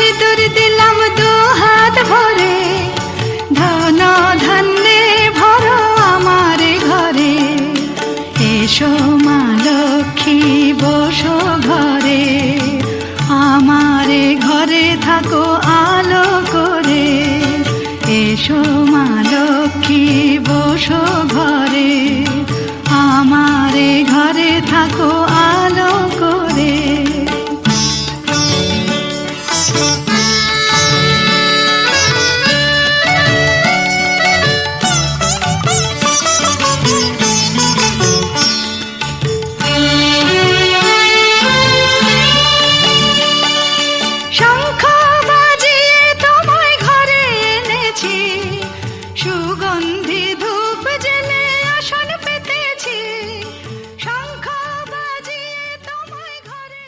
সিঁদুর দিলাম দু হাত ভরে, ধন ধান্যে ভরো আমার ঘরে। এসো মা লক্ষ্মী বসো ঘরে, আমার ঘরে থাকো আলো করে। এসো মা লক্ষ্মী বসো ঘরে, আমার ঘরে থাকো আলো করে। শঙ্খ বাজিয়ে তোমায় ঘরে এনেছি, সুগন্ধি ধূপ জেলে আসন পেতেছি। শঙ্খ বাজিয়ে তোমায় ঘরে।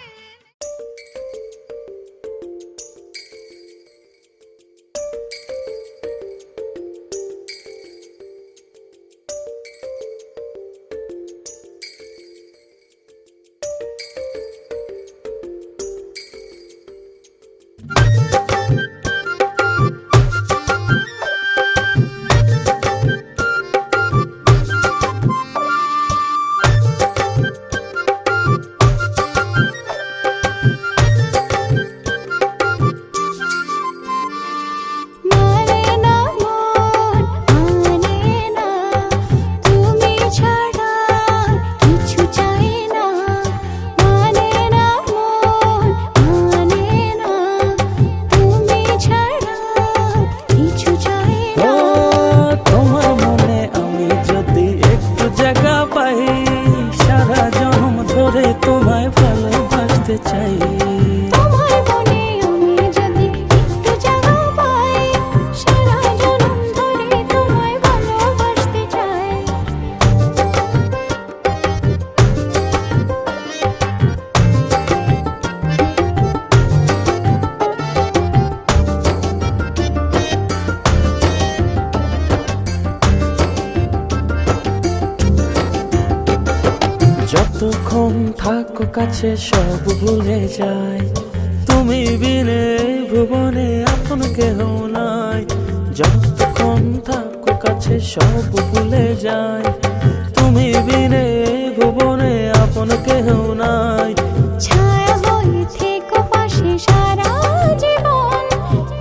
তোমায় ভালোবাসতে চাই, তোমার মনে আমি যদি একটু জায়গা পাই, সারা জনম ধরে তোমায় ভালোবাসতে চাই। যতক্ষণ থাকো কাছে সব ভুলে যাই, তুমি বিনে ভুবনে আপন কেহ নাই। যতক্ষণ থাকো কাছে সব ভুলে যাই, তুমি বিনে ভুবনে আপন কেহ নাই। ছায়া হয়ে থেকো পাশে সারা জীবন,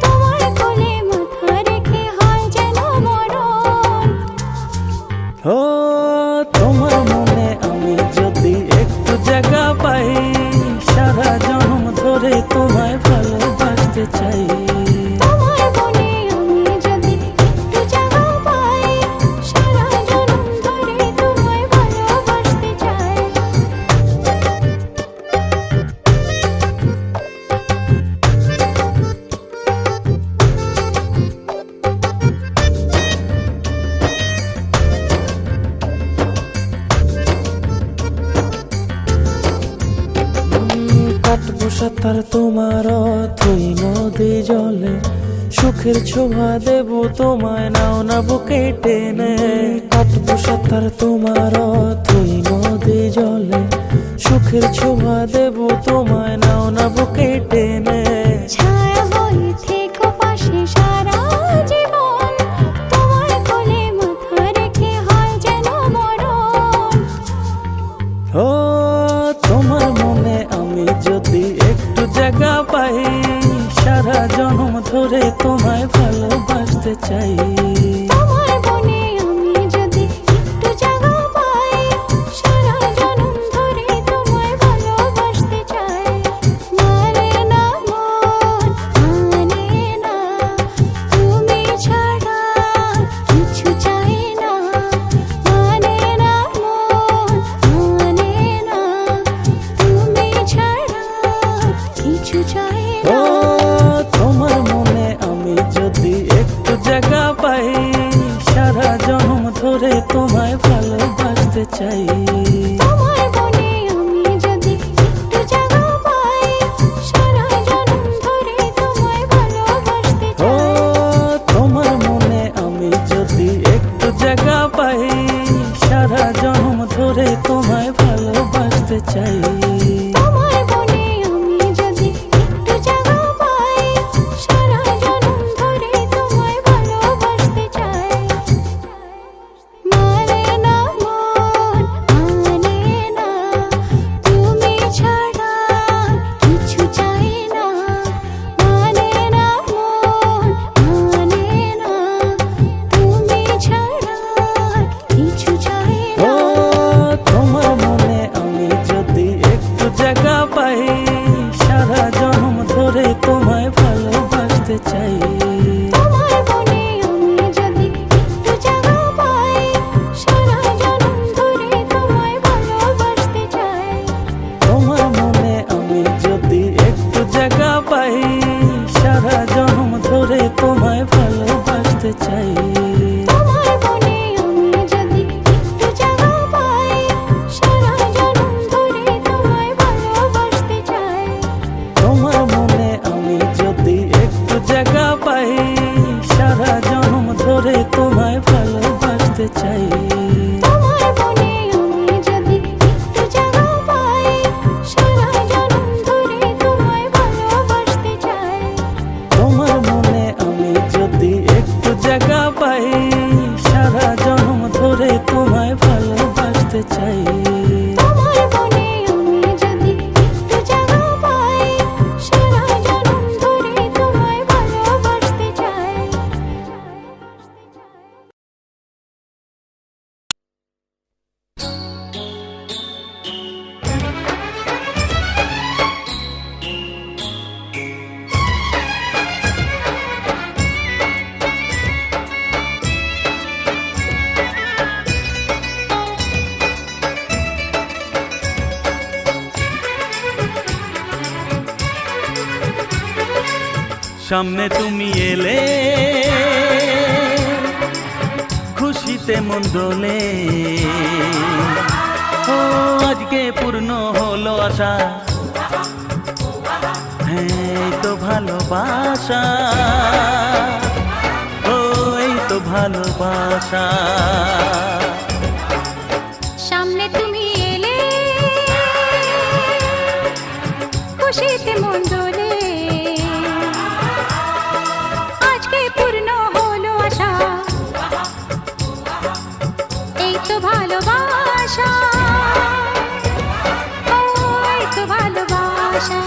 তোমার কোলে মাথা রেখে হয় যেন মরণ। ও তোমার মনে আমি যদি একটু জায়গা পাই, সারা জনম ধরে তোমায় ভালোবাসতে চাই। তোমার মনে আমি যদি একটু জায়গা পাই, সারা জনম ধরে তোমায় ভালোবাসতে চাই। কাটবো সাঁতার তোমার অথই নদী জলে, সুখের ছোঁয়া দেবো তোমায় নাও না বুকে টেনে। কাটবো সাঁতার তোমার অথই নদী জলে, সুখের ছোঁয়া দেবো তোমায় নাও না বুকে টেনে। ছায়া হয়ে থেকো পাশে সারা জীবন, তোমার কোলে মাথা রেখে হয় যেন মরণ। ও তোমার মনে আমি যদি একটু জায়গা পাই, সারা জনম ধরে তোমায় ভালোবাসতে চাই। তোমার মনে আমি যদি একটু জায়গা পাই, সারা জনম ধরে তোমায় ভালোবাসতে চাই। মানে না মন মানে না, তুমি ছাড়া কিছু চাই না। মানে না মন মানে না, তুমি ছাড়া কিছু চাই ও না। তোমার মনে আমি যদি একটু জায়গা পাই, জায়গা পাই সারা জন্ম ধরে তোমায় ভালোবাসতে চাই। তোমার মনে আমি যদি একটু জায়গা পাই সারা জনম ধরে তোমায় ভালোবাসতে চাই। তোমার মনে আমি যদি একটু জায়গা পাই সারা জন্ম ধরে তোমায় ভালোবাসতে চাই। তোমার মনে আমি যদি একটু জায়গা পাই সারা জনম ধরে তোমায় ভালোবাসতে চাই। তোমার মনে আমি যদি একটু জায়গা পাই সারা জন্ম ধরে তোমায় ভালোবাসতে চাই। তোমার মনে আমি যদি একটু জায়গা পাই সারা জনম ধরে তোমায় ভালোবাসতে চাই। তোমার মনে আমি যদি একটু জায়গা পাই সারা জন্ম ধরে তোমায় ভালোবাসতে চাই। তোমার মনে আমি যদি একটু জায়গা পাই সারা জনম ধরে তোমায় ভালোবাসতে চাই। সামনে তুমি এলে খুশিতে মন দোলে, ও আজকে পূর্ণ হলো আশা, হ্যাঁ এই তো ভালোবাসা, ও এই তো ভালোবাসা। সামনে তুমি এলে খুশিতে মন দোলে, আজকে পূর্ণ হলো আশা, এই তো ভালোবাসা, ও এই তো ভালোবাসা।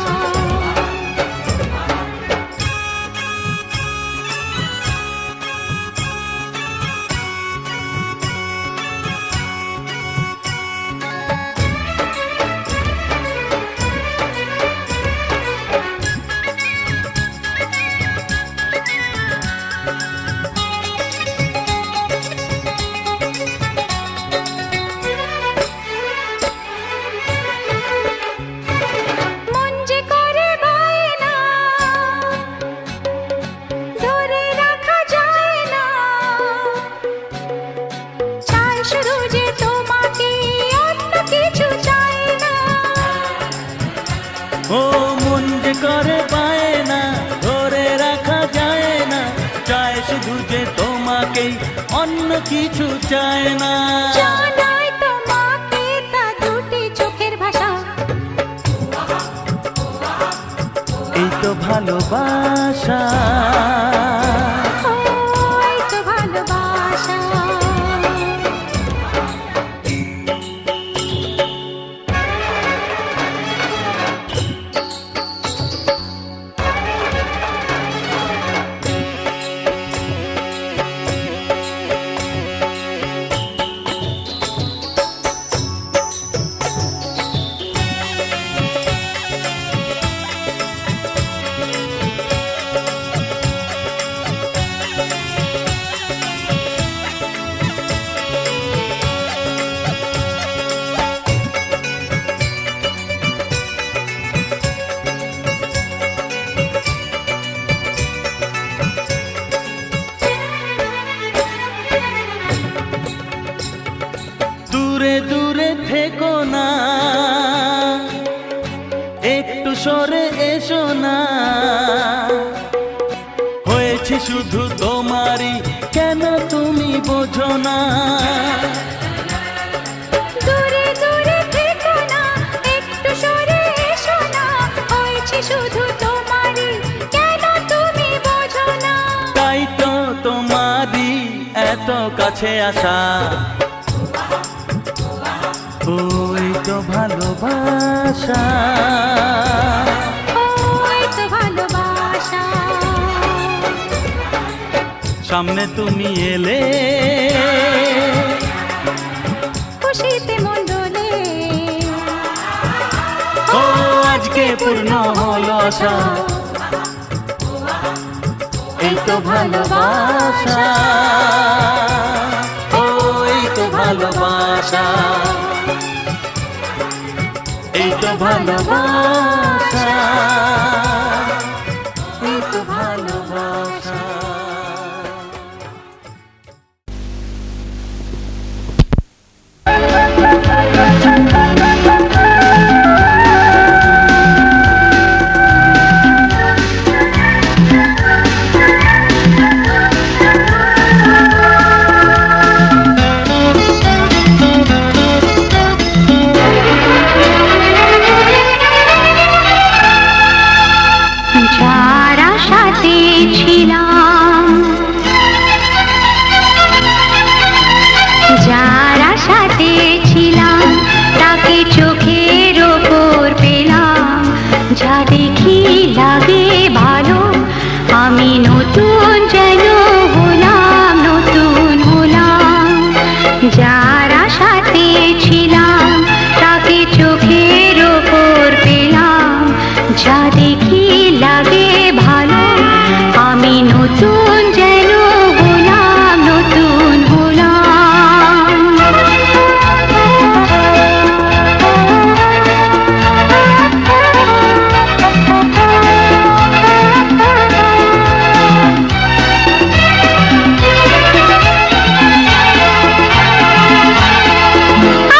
মন যে করে বায়না, ধরে রাখা যায় না, চাই শুধু যে তোমাকে, অন্য কিছু চাই না। ও মন যে করে পায় না, ধরে রাখা যায় না, চায় শুধু যে তোমাকেই, অন্য কিছু চায় না। জানাই তোমাকে তা দুটি চোখের ভাষা, এই তো ভালোবাসা, ও এই তো ভালোবাসা। দূরে দূরে থেকো না, একটু সরে এসো না, হয়েছে শুধু তোমারই, কেন তুমি বোঝো না। দূরে দূরে থেকো না, একটু সরে এসো না, হয়েছে শুধু তোমারই, কেন তুমি বোঝো না। তাই তো তোমারই এত কাছে আসা, ওই তো ভালোবাসা, ও এই তো ভালোবাসা। সামনে তুমি এলে খুশিতে মন দোলে, ও বুকে পূর্ণ হলো আশা। এই তো ভালোবাসা, ও এই তো ভালোবাসা, এই তো ভালোবাসা, এই তো ভালোবাসা। যারা সাথে ছিলাম, যারা সাথে ছিলাম, তাকে চোখের ওপর পেলাম। যা দেখি লাগে ভালো, আমি নতুন যেন হলাম, নতুন হলাম। যারা সাথে ছিলাম, তাকে চোখের ওপর পেলাম। যা দেখি লাগে ভালো, আমি নতুন যেন হলাম, নতুন হলাম।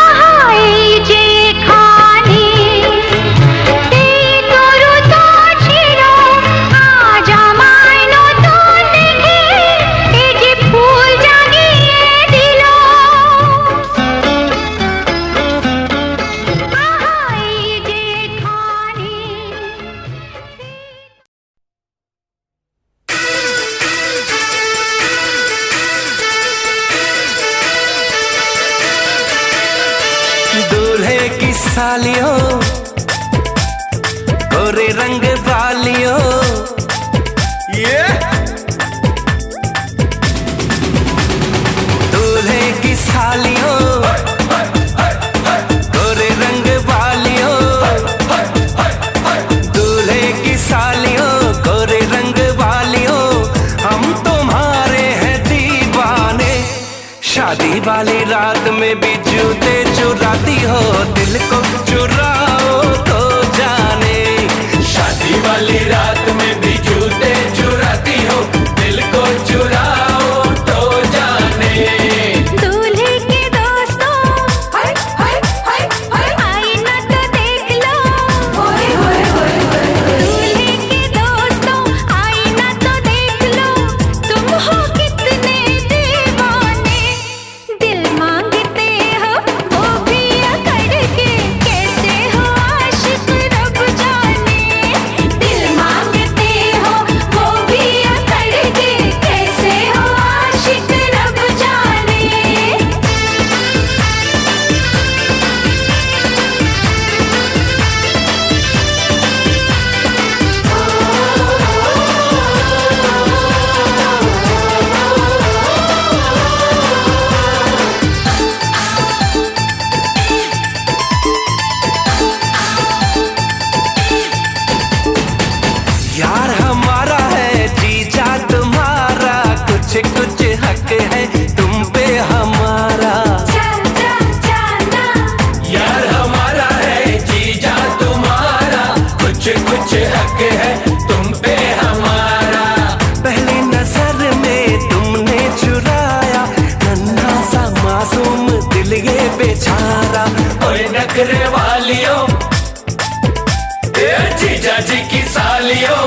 আহা, এই যে খানি, এই তরু তো ছিল, আজ আমায় নতুন দেখে এই যে ফুল জাগিয়ে দিল। আহা, এই যে খানি। दूल्हे की सालियो, गोरे रंग वालियो, ये दूल्हे की सालियो, गोरे रंग वालियो, दूल्हे की सालियो, गोरे रंग वालियो, हम तुम्हारे हैं दीवाने। शादी वाली रात में भी जूते चुराती हो, दिल को चुराओ तो जाने। शादी वाली रात में भी जूते चुराती हो, दिल को चुराओ तो जाने। दूल्हे के दोस्तों, हाय हाय हाय हाय, आईना तो देख लो। होए होए होए होए। दूल्हे के दोस्तों, आईना तो देख लो। तुम हो कितने दीवाने, दिल मांगते हो वो भी अकड़ के। कैसे हो आशिक रब जाने, दिल मांगते हो वो भी अकड़ के। कैसे हो आशिक रब जाने। यार हमारा है जीजा तुम्हारा, कुछ कुछ हक है तुम पे हमारा। यार हमारा है जीजा तुम्हारा, कुछ कुछ हक है तुम पे हमारा। पहली नजर में तुमने चुराया, नन्हा सा मासूम दिल ये बेचारा। ओए नखरे वालियों, ए जीजा जी की सालियों,